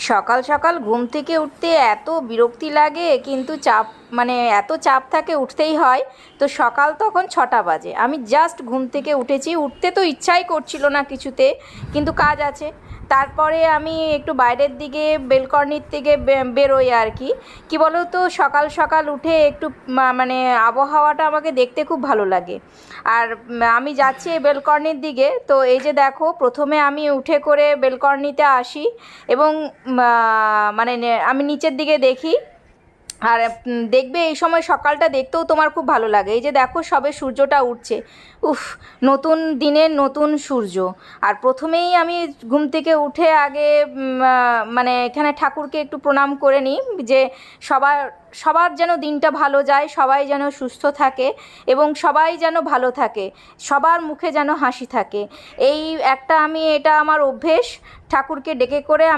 সকাল সকাল ঘুম থেকে উঠতে এত বিরক্তি লাগে, কিন্তু চাপ মানে এত চাপ থাকে, উঠতেই হয়। তো সকাল তখন 6টা বাজে, আমি জাস্ট ঘুম থেকে উঠেছি, উঠতে তো ইচ্ছাই করছিল না কিছুতে, কিন্তু কাজ আছে। তারপরে আমি একটু বাইরের দিকে বেলকনির থেকে বেরোই আর কি। কী বলো তো, সকাল সকাল উঠে একটু মানে আবহাওয়াটা আমাকে দেখতে খুব ভালো লাগে। আর আমি যাচ্ছি এই বেলকনির দিকে, তো এই যে দেখো, প্রথমে আমি উঠে করে বেলকনিতে আসি এবং মানে আমি নিচের দিকে দেখি। আর দেখবে এই সময় সকালটা দেখতেও তোমার খুব ভালো লাগে। এই যে দেখো, সবে সূর্যটা উঠছে। উফ, নতুন দিনের নতুন সূর্য। আর প্রথমেই আমি ঘুম থেকে উঠে আগে মানে এখানে ঠাকুরকে একটু প্রণাম করে নিই, যে সবার সবার যেন দিনটা ভালো যায়, সবাই যেন সুস্থ থাকে এবং সবাই যেন ভালো থাকে, সবার মুখে যেন হাসি থাকে। এই একটা, আমি এটা আমার অভ্যেস, ঠাকুরকে ডেকে করে